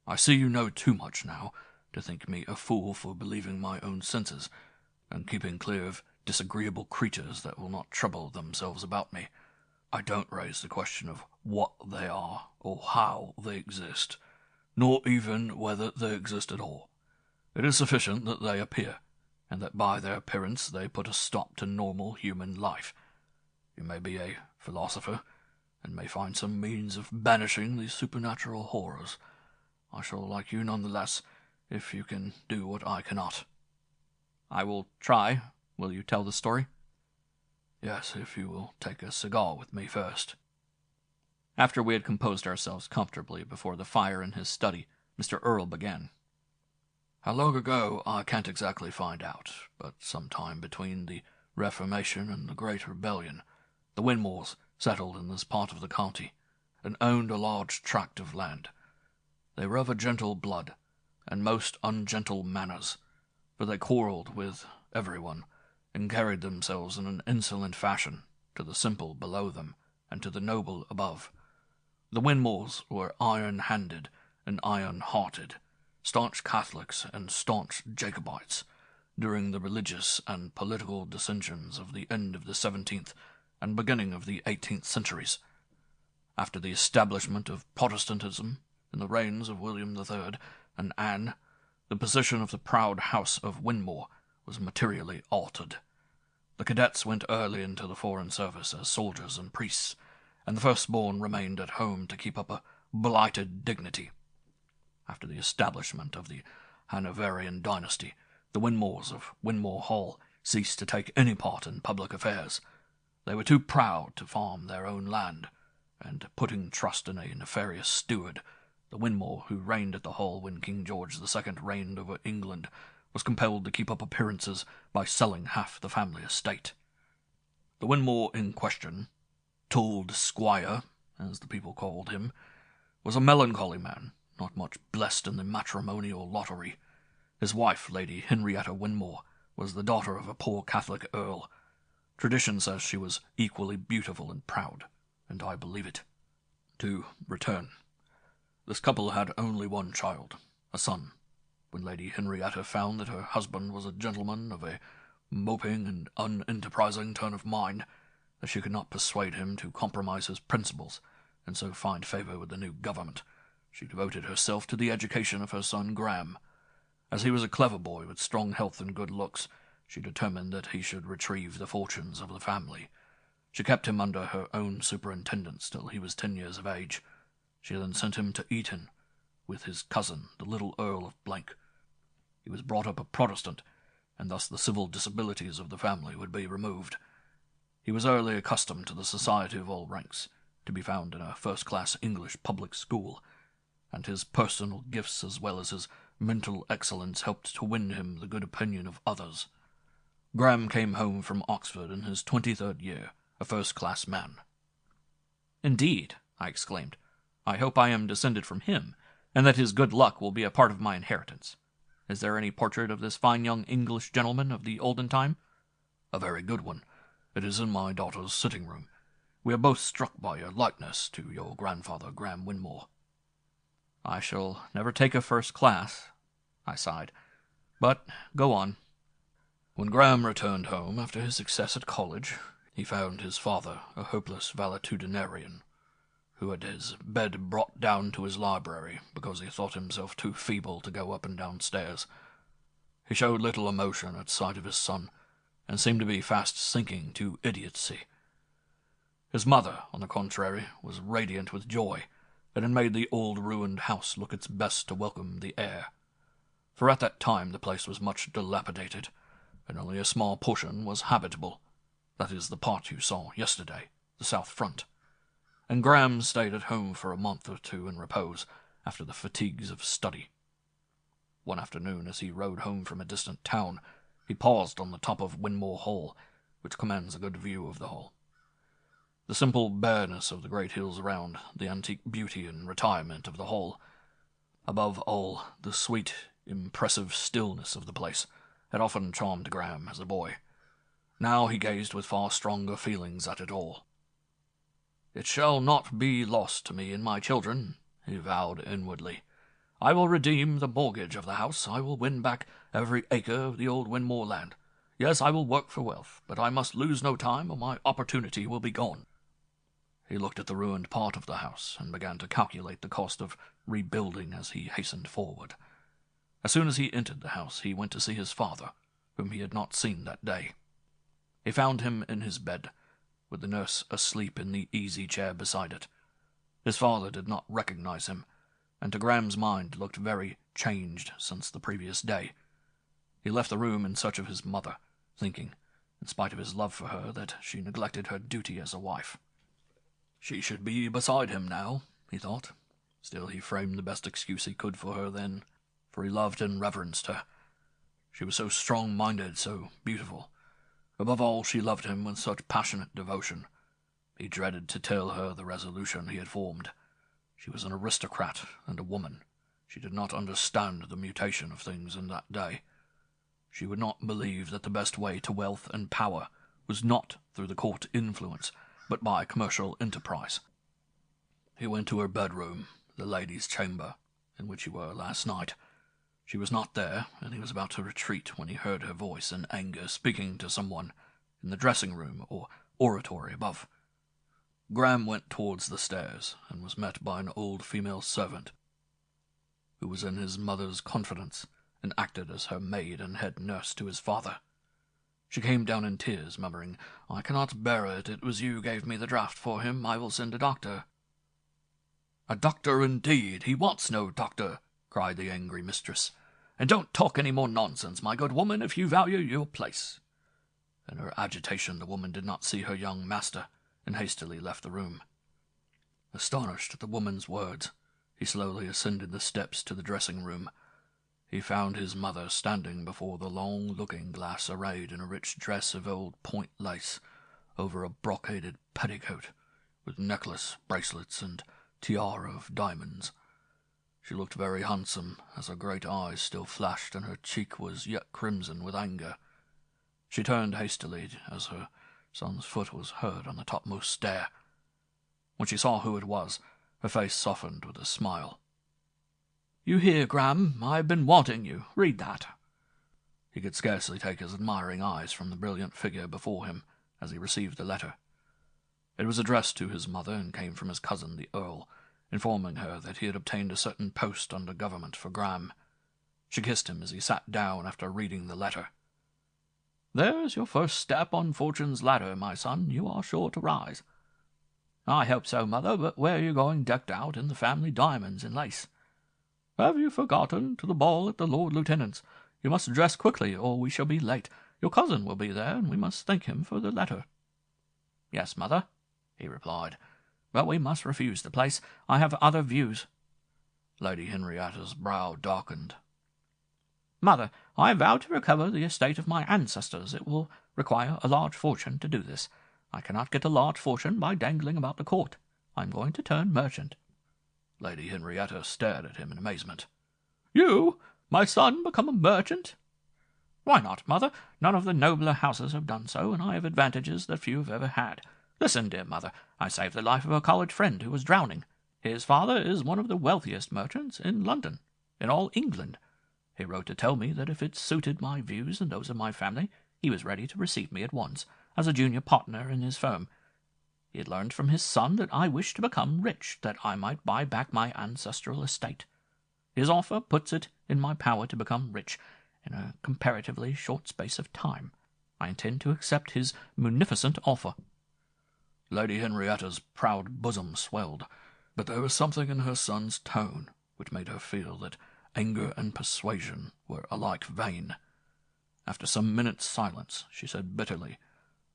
Speaker 2: I see you know too much now to think me a fool for believing my own senses, and keeping clear of disagreeable creatures that will not trouble themselves about me.
Speaker 1: I don't raise the question of what they are or how they exist, nor even whether they exist at all. It is sufficient that they appear, and that by their appearance they put a stop to normal human life. You may be a philosopher, and may find some means of banishing these supernatural horrors. I shall like you none the less, if you can do what I cannot.
Speaker 2: I will try. Will you tell the story?
Speaker 1: Yes, if you will take a cigar with me first.
Speaker 2: After we had composed ourselves comfortably before the fire in his study, Mr. Earl began.
Speaker 1: How long ago I can't exactly find out, but some time between the Reformation and the Great Rebellion, the Winmores settled in this part of the county, and owned a large tract of land. They were of a gentle blood, and most ungentle manners, for they quarrelled with everyone, and carried themselves in an insolent fashion to the simple below them, and to the noble above. The Winmores were iron-handed and iron-hearted, staunch Catholics and staunch Jacobites, during the religious and political dissensions of the end of the 17th and beginning of the 18th centuries. After the establishment of Protestantism in the reigns of William III and Anne, the position of the proud house of Winmore was materially altered. The cadets went early into the foreign service as soldiers and priests, and the firstborn remained at home to keep up a blighted dignity. After the establishment of the Hanoverian dynasty, the Winmores of Winmore Hall ceased to take any part in public affairs. They were too proud to farm their own land, and putting trust in a nefarious steward, the Winmore who reigned at the Hall when King George II reigned over England was compelled to keep up appearances by selling half the family estate. The Winmore in question, Told Squire, as the people called him, was a melancholy man, not much blessed in the matrimonial lottery. His wife, Lady Henrietta Winmore, was the daughter of a poor Catholic earl. Tradition says she was equally beautiful and proud, and I believe it. To return. This couple had only one child, a son. When Lady Henrietta found that her husband was a gentleman of a moping and unenterprising turn of mind, that she could not persuade him to compromise his principles, and so find favour with the new government, she devoted herself to the education of her son Graham. As he was a clever boy with strong health and good looks, she determined that he should retrieve the fortunes of the family. She kept him under her own superintendence till he was 10 years of age. She then sent him to Eton with his cousin, the little Earl of Blank. He was brought up a Protestant, and thus the civil disabilities of the family would be removed. He was early accustomed to the society of all ranks, to be found in a first-class English public school, and his personal gifts as well as his mental excellence helped to win him the good opinion of others. Graham came home from Oxford in his 23rd year, a first-class man.
Speaker 2: Indeed, I exclaimed. I hope I am descended from him, and that his good luck will be a part of my inheritance. Is there any portrait of this fine young English gentleman of the olden time?
Speaker 1: A very good one. It is in my daughter's sitting-room. We are both struck by your likeness to your grandfather, Graham Winmore.
Speaker 2: I shall never take a first class, I sighed. But go on.
Speaker 1: When Graham returned home after his success at college, he found his father a hopeless valetudinarian, who had his bed brought down to his library because he thought himself too feeble to go up and down stairs. He showed little emotion at sight of his son, and seemed to be fast sinking to idiocy. His mother, on the contrary, was radiant with joy, and had made the old ruined house look its best to welcome the heir. For at that time the place was much dilapidated, and only a small portion was habitable. That is the part you saw yesterday, the south front. And Graham stayed at home for a month or two in repose, after the fatigues of study. One afternoon, as he rode home from a distant town, he paused on the top of Winmore Hall, which commands a good view of the hall. The simple bareness of the great hills around, the antique beauty and retirement of the hall, above all, the sweet, impressive stillness of the place, had often charmed Graham as a boy. Now he gazed with far stronger feelings at it all. "It shall not be lost to me and my children," he vowed inwardly. "I will redeem the mortgage of the house. I will win back every acre of the old Winmore land. Yes, I will work for wealth, but I must lose no time, or my opportunity will be gone." He looked at the ruined part of the house and began to calculate the cost of rebuilding as he hastened forward. As soon as he entered the house, he went to see his father, whom he had not seen that day. He found him in his bed, with the nurse asleep in the easy chair beside it. His father did not recognize him, and to Graham's mind looked very changed since the previous day. He left the room in search of his mother, thinking, in spite of his love for her, that she neglected her duty as a wife. She should be beside him now, he thought. Still, he framed the best excuse he could for her then, for he loved and reverenced her. She was so strong-minded, so beautiful. Above all, she loved him with such passionate devotion. He dreaded to tell her the resolution he had formed. She was an aristocrat and a woman. She did not understand the mutation of things in that day. She would not believe that the best way to wealth and power was not through the court influence, but by commercial enterprise. He went to her bedroom, the ladies' chamber, in which you were last night. She was not there, and he was about to retreat when he heard her voice in anger speaking to someone in the dressing-room or oratory above. Graham went towards the stairs, and was met by an old female servant, who was in his mother's confidence, and acted as her maid and head nurse to his father. She came down in tears, murmuring, "I cannot bear it. It was you gave me the draught for him. I will send a doctor." "A doctor indeed! He wants no doctor," cried the angry mistress. "And don't talk any more nonsense, my good woman, if you value your place." In her agitation the woman did not see her young master, and hastily left the room. Astonished at the woman's words, he slowly ascended the steps to the dressing-room. He found his mother standing before the long looking-glass, arrayed in a rich dress of old point lace, over a brocaded petticoat, with necklace, bracelets, and tiara of diamonds. She looked very handsome, as her great eyes still flashed, and her cheek was yet crimson with anger. She turned hastily as her son's foot was heard on the topmost stair. When she saw who it was, her face softened with a smile. "You hear, Graham? I have been wanting you. Read that." He could scarcely take his admiring eyes from the brilliant figure before him as he received the letter. It was addressed to his mother, and came from his cousin the Earl, informing her that he had obtained a certain post under government for Graham. She kissed him as he sat down after reading the letter. "There's your first step on fortune's ladder, my son. You are sure to rise." "I hope so, mother, but where are you going decked out in the family diamonds and lace?" "Have you forgotten? To the ball at the Lord Lieutenant's. You must dress quickly, or we shall be late. Your cousin will be there, and we must thank him for the letter." "Yes, mother," he replied, "but we must refuse the place. I have other views." Lady Henrietta's brow darkened. "Mother, I vow to recover the estate of my ancestors. It will require a large fortune to do this. I cannot get a large fortune by dangling about the court. I am going to turn merchant." Lady Henrietta stared at him in amazement. "You, my son, become a merchant?" "Why not, mother? None of the nobler houses have done so, and I have advantages that few have ever had. Listen, dear mother, I saved the life of a college friend who was drowning. His father is one of the wealthiest merchants in London, in all England. He wrote to tell me that if it suited my views and those of my family, he was ready to receive me at once, as a junior partner in his firm. He had learned from his son that I wished to become rich, that I might buy back my ancestral estate. His offer puts it in my power to become rich in a comparatively short space of time. I intend to accept his munificent offer." Lady Henrietta's proud bosom swelled, but there was something in her son's tone which made her feel that anger and persuasion were alike vain. After some minutes' silence, she said bitterly,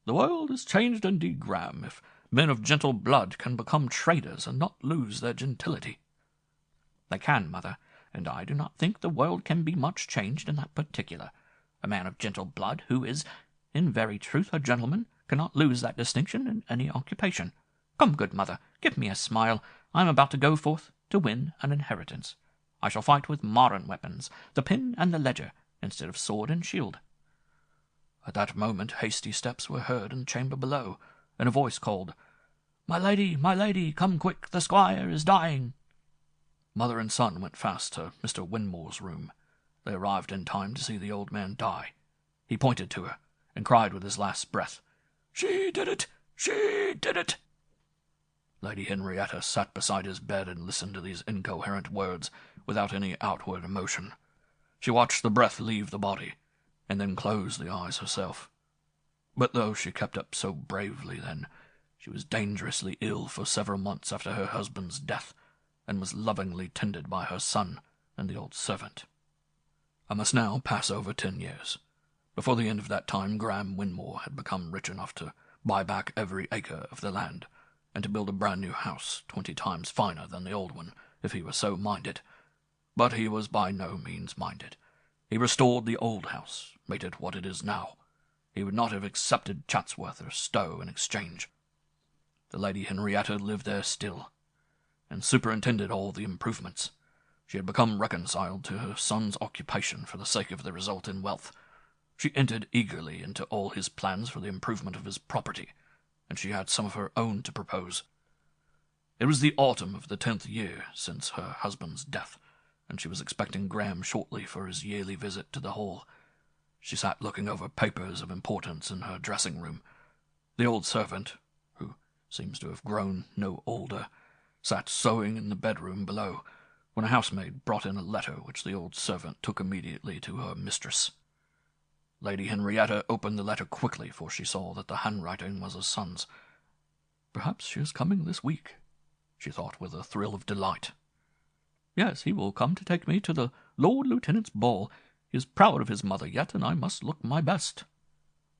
Speaker 1: "The world is changed indeed, Graham, if men of gentle blood can become traders and not lose their gentility." "They can, mother, and I do not think the world can be much changed in that particular. A man of gentle blood, who is, in very truth, a gentleman, cannot lose that distinction in any occupation. Come, good mother, give me a smile. I am about to go forth to win an inheritance. I shall fight with modern weapons, the pen and the ledger, instead of sword and shield." At that moment hasty steps were heard in the chamber below, and a voice called, my lady, come quick, the squire is dying." Mother and son went fast to Mr. Winmore's room. They arrived in time to see the old man die. He pointed to her, and cried with his last breath, "She did it! She did it!" Lady Henrietta sat beside his bed and listened to these incoherent words without any outward emotion. She watched the breath leave the body, and then closed the eyes herself. But though she kept up so bravely then, she was dangerously ill for several months after her husband's death, and was lovingly tended by her son and the old servant. I must now pass over 10 years. Before the end of that time, Graham Winmore had become rich enough to buy back every acre of the land, and to build a brand new house 20 times finer than the old one, if he were so minded. But he was by no means minded. He restored the old house, made it what it is now. He would not have accepted Chatsworth or Stowe in exchange. The Lady Henrietta lived there still, and superintended all the improvements. She had become reconciled to her son's occupation for the sake of the result in wealth. She entered eagerly into all his plans for the improvement of his property, and she had some of her own to propose. It was the autumn of the 10th year since her husband's death, and she was expecting Graham shortly for his yearly visit to the Hall. She sat looking over papers of importance in her dressing-room. The old servant, who seems to have grown no older, sat sewing in the bedroom below, when a housemaid brought in a letter which the old servant took immediately to her mistress. Lady Henrietta opened the letter quickly, for she saw that the handwriting was her son's. "Perhaps she is coming this week," she thought with a thrill of delight. "Yes, he will come to take me to the Lord Lieutenant's ball. He is proud of his mother yet, and I must look my best."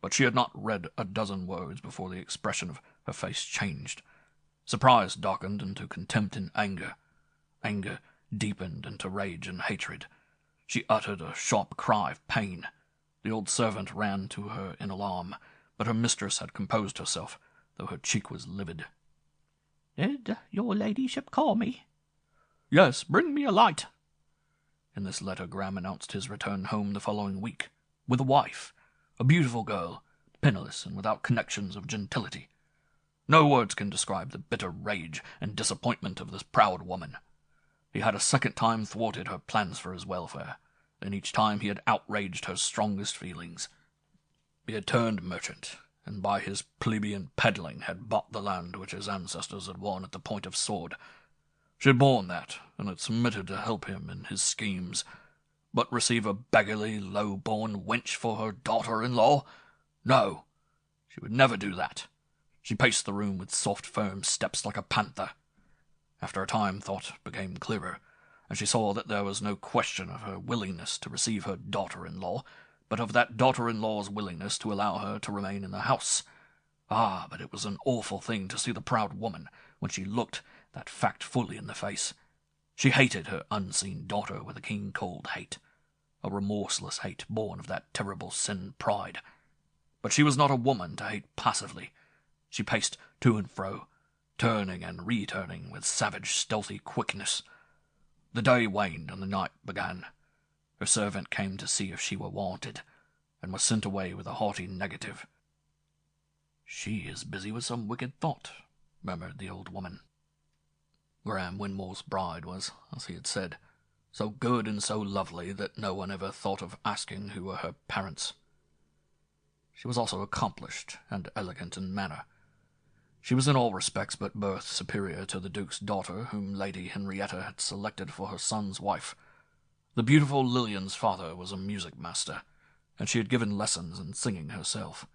Speaker 1: But she had not read a dozen words before the expression of her face changed. Surprise darkened into contempt and anger. Anger deepened into rage and hatred. She uttered a sharp cry of pain. The old servant ran to her in alarm, but her mistress had composed herself, though her cheek was livid.
Speaker 3: "Did your ladyship call me?"
Speaker 1: "Yes, bring me a light." In this letter Graham announced his return home the following week, with a wife, a beautiful girl, penniless and without connections of gentility. No words can describe the bitter rage and disappointment of this proud woman. He had a second time thwarted her plans for his welfare, and each time he had outraged her strongest feelings. He had turned merchant, and by his plebeian peddling had bought the land which his ancestors had won at the point of sword. She had borne that, and had submitted to help him in his schemes. But receive a beggarly, low-born wench for her daughter-in-law? No, she would never do that. She paced the room with soft, firm steps like a panther. After a time, thought became clearer, and she saw that there was no question of her willingness to receive her daughter-in-law, but of that daughter-in-law's willingness to allow her to remain in the house. Ah, but it was an awful thing to see the proud woman, when she looked that fact fully in the face. She hated her unseen daughter with a keen, cold hate, a remorseless hate born of that terrible sin, pride. But she was not a woman to hate passively. She paced to and fro, turning and returning with savage, stealthy quickness. The day waned and the night began. Her servant came to see if she were wanted, and was sent away with a haughty negative. "She is busy with some wicked thought," murmured the old woman. Graham Winmore's bride was, as he had said, so good and so lovely that no one ever thought of asking who were her parents. She was also accomplished and elegant in manner. She was in all respects but birth superior to the Duke's daughter, whom Lady Henrietta had selected for her son's wife. The beautiful Lillian's father was a music-master, and she had given lessons in singing herself.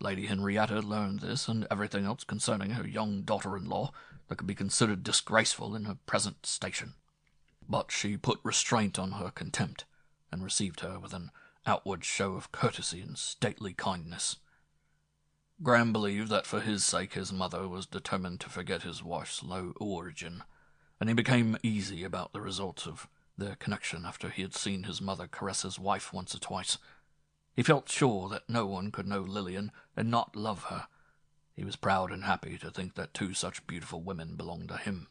Speaker 1: Lady Henrietta learned this and everything else concerning her young daughter-in-law that could be considered disgraceful in her present station. But she put restraint on her contempt, and received her with an outward show of courtesy and stately kindness. Graham believed that for his sake his mother was determined to forget his wife's low origin, and he became easy about the result of their connection after he had seen his mother caress his wife once or twice. He felt sure that no one could know Lillian and not love her. He was proud and happy to think that two such beautiful women belonged to him.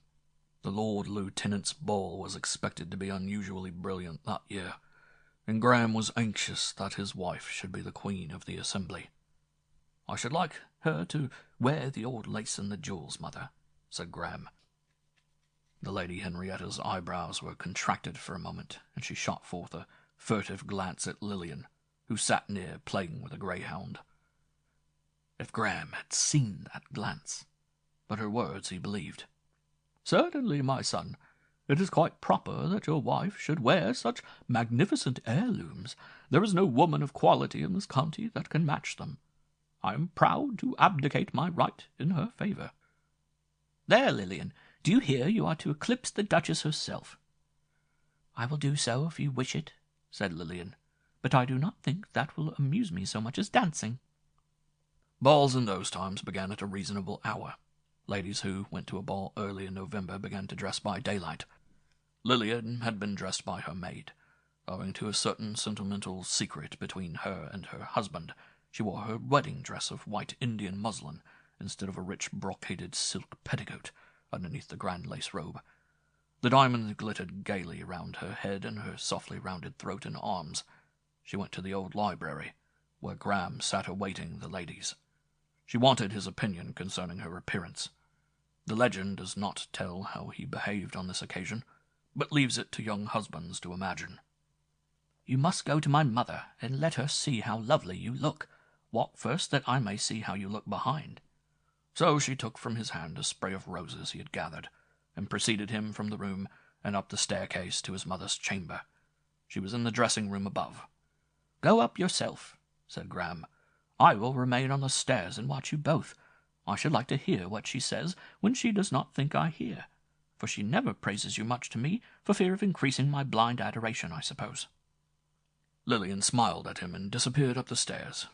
Speaker 1: The Lord Lieutenant's ball was expected to be unusually brilliant that year, and Graham was anxious that his wife should be the queen of the assembly. "I should like her to wear the old lace and the jewels, mother," said Graham. The Lady Henrietta's eyebrows were contracted for a moment, and she shot forth a furtive glance at Lillian, who sat near playing with a greyhound. If Graham had seen that glance! but her words he believed. "Certainly, my son. It is quite proper that your wife should wear such magnificent heirlooms. There is no woman of quality in this county that can match them. I am proud to abdicate my right in her favour."
Speaker 3: "There, Lillian, do you hear you are to eclipse the Duchess herself?" "I will do so if you wish it," said Lillian, "but I do not think that will amuse me so much as dancing."
Speaker 1: Balls in those times began at a reasonable hour. Ladies who went to a ball early in November began to dress by daylight. Lillian had been dressed by her maid. Owing to a certain sentimental secret between her and her husband, she wore her wedding dress of white Indian muslin instead of a rich brocaded silk petticoat underneath the grand lace robe. The diamonds glittered gaily round her head and her softly rounded throat and arms. She went to the old library, where Graham sat awaiting the ladies. She wanted his opinion concerning her appearance. The legend does not tell how he behaved on this occasion, but leaves it to young husbands to imagine.
Speaker 3: "You must go to my mother, and let her see how lovely you look. Walk first, that I may see how you look behind."
Speaker 1: So she took from his hand a spray of roses he had gathered, and preceded him from the room and up the staircase to his mother's chamber. She was in the dressing-room above.
Speaker 3: "Go up yourself," said Graham. "I will remain on the stairs and watch you both. I should like to hear what she says when she does not think I hear, for she never praises you much to me, for fear of increasing my blind adoration, I suppose."
Speaker 1: Lillian smiled at him and disappeared up the stairs.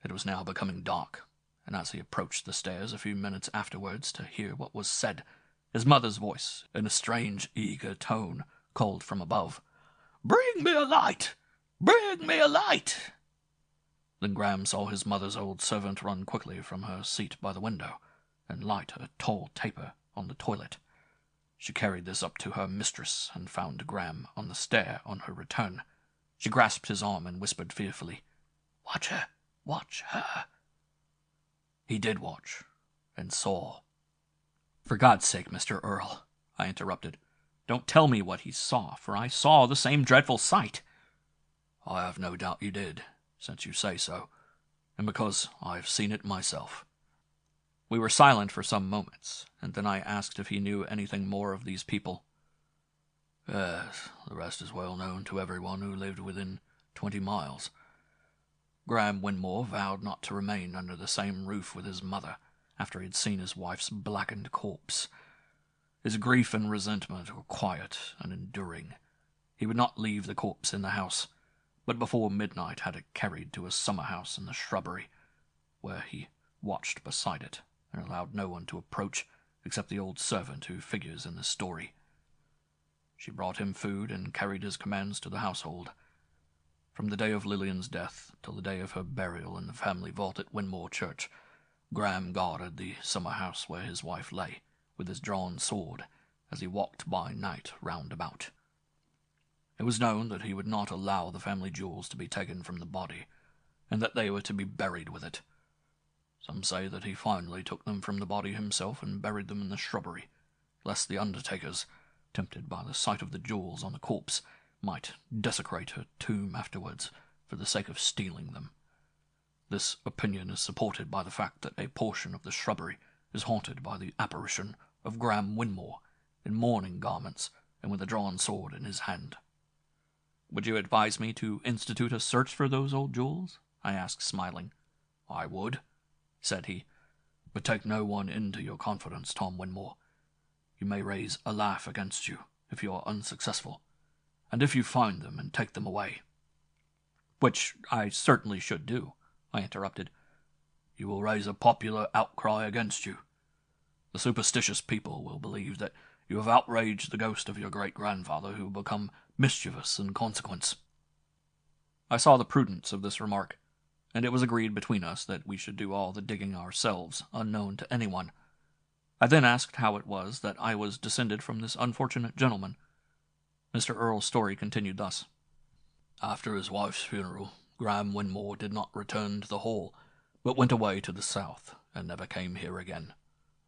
Speaker 1: It was now becoming dark, and as he approached the stairs a few minutes afterwards to hear what was said, his mother's voice, in a strange, eager tone, called from above, "Bring me a light! Bring me a light!" Then Graham saw his mother's old servant run quickly from her seat by the window and light a tall taper on the toilet. She carried this up to her mistress and found Graham on the stair on her return. She grasped his arm and whispered fearfully, "Watch her! Watch her!" He did watch, and saw. "For God's sake, Mr. Earl," I interrupted, "don't tell me what he saw, for I saw the same dreadful sight." "I have no doubt you did, since you say so, and because I have seen it myself." We were silent for some moments, and then I asked if he knew anything more of these people. "Yes, the rest is well known to everyone who lived within 20 miles. Graham Winmore vowed not to remain under the same roof with his mother after he had seen his wife's blackened corpse. His grief and resentment were quiet and enduring. He would not leave the corpse in the house, but before midnight had it carried to a summer-house in the shrubbery, where he watched beside it and allowed no one to approach except the old servant who figures in the story. She brought him food and carried his commands to the household. From the day of Lillian's death till the day of her burial in the family vault at Winmore Church, Graham guarded the summer-house where his wife lay, with his drawn sword, as he walked by night round about. It was known that he would not allow the family jewels to be taken from the body, and that they were to be buried with it. Some say that he finally took them from the body himself and buried them in the shrubbery, lest the undertakers, tempted by the sight of the jewels on the corpse, might desecrate her tomb afterwards for the sake of stealing them. This opinion is supported by the fact that a portion of the shrubbery is haunted by the apparition of Graham Winmore, in mourning garments and with a drawn sword in his hand. "Would you advise me to institute a search for those old jewels?" I asked, smiling. "I would," said he, "but take no one into your confidence, Tom Winmore. You may raise a laugh against you if you are unsuccessful, and if you find them and take them away—" "Which I certainly should do," I interrupted. "You will raise a popular outcry against you. The superstitious people will believe that you have outraged the ghost of your great-grandfather, who will become mischievous in consequence." I saw the prudence of this remark, and it was agreed between us that we should do all the digging ourselves, unknown to anyone. I then asked how it was that I was descended from this unfortunate gentleman. Mr. Earl's story continued thus. After his wife's funeral, Graham Winmore did not return to the Hall, but went away to the south, and never came here again,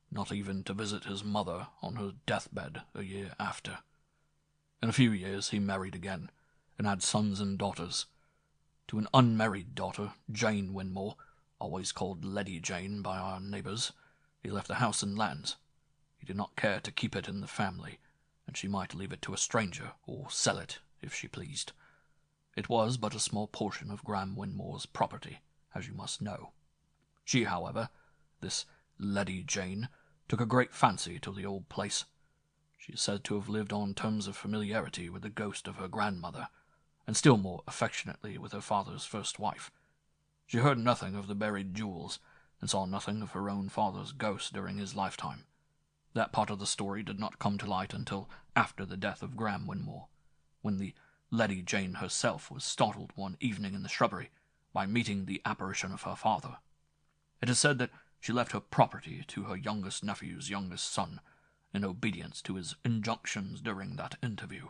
Speaker 1: not even to visit his mother on her deathbed a year after. In a few years he married again, and had sons and daughters. To an unmarried daughter, Jane Winmore, always called Lady Jane by our neighbours, He left the house and lands. He did not care to keep it in the family, and she might leave it to a stranger, or sell it, if she pleased. It was but a small portion of Graham Winmore's property, as you must know. She, however, this Lady Jane, took a great fancy to the old place. She is said to have lived on terms of familiarity with the ghost of her grandmother, and still more affectionately with her father's first wife. She heard nothing of the buried jewels, and saw nothing of her own father's ghost during his lifetime. That part of the story did not come to light until after the death of Graham Winmore, when the Lady Jane herself was startled one evening in the shrubbery by meeting the apparition of her father. It is said that she left her property to her youngest nephew's youngest son, in obedience to his injunctions during that interview.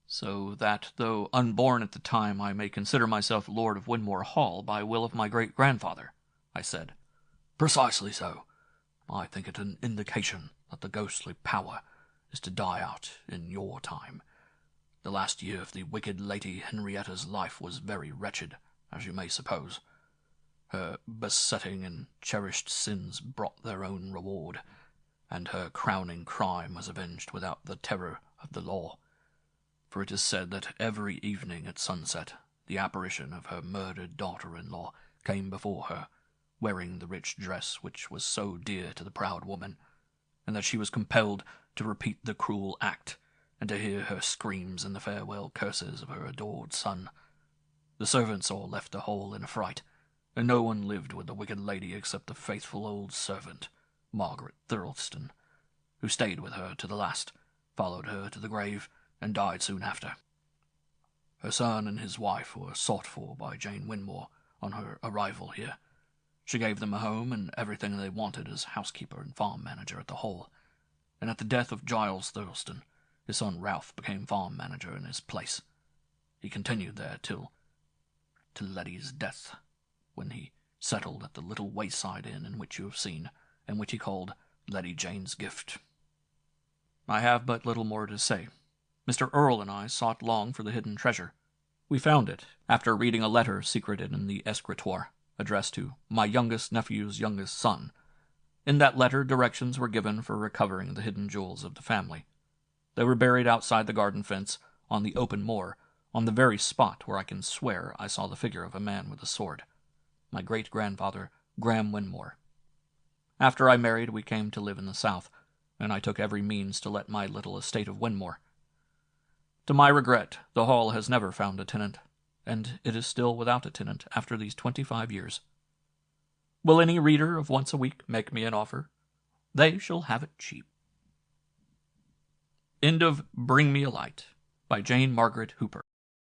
Speaker 1: So that, though unborn at the time, I may consider myself Lord of Winmore Hall by will of my great-grandfather, I said.
Speaker 3: Precisely so.
Speaker 1: I think it an indication that the ghostly power is to die out in your time. The last year of the wicked Lady Henrietta's life was very wretched, as you may suppose. Her besetting and cherished sins brought their own reward, and her crowning crime was avenged without the terror of the law. For it is said that every evening at sunset the apparition of her murdered daughter-in-law came before her, wearing the rich dress which was so dear to the proud woman, and that she was compelled to repeat the cruel act, and to hear her screams and the farewell curses of her adored son. The servants all left the hall in a fright, and no one lived with the wicked lady except the faithful old servant, Margaret Thirlston, who stayed with her to the last, followed her to the grave, and died soon after. Her son and his wife were sought for by Jane Winmore on her arrival here. She gave them a home and everything they wanted as housekeeper and farm manager at the Hall, and at the death of Giles Thirlston, his son Ralph became farm manager in his place. He continued there till Letty's death, when he settled at the little wayside inn in which you have seen, and which he called Lady Jane's Gift. I have but little more to say. Mr. Earle and I sought long for the hidden treasure. We found it, after reading a letter secreted in the escritoire, addressed to my youngest nephew's youngest son. In that letter directions were given for recovering the hidden jewels of the family. They were buried outside the garden fence, on the open moor, on the very spot where I can swear I saw the figure of a man with a sword. My great-grandfather, Graham Winmore. After I married, we came to live in the south, and I took every means to let my little estate of Winmore. To my regret, the Hall has never found a tenant, and it is still without a tenant after these 25 years. Will any reader of Once a Week make me an offer? They shall have it cheap. End of Bring Me a Light by Jane Margaret Hooper.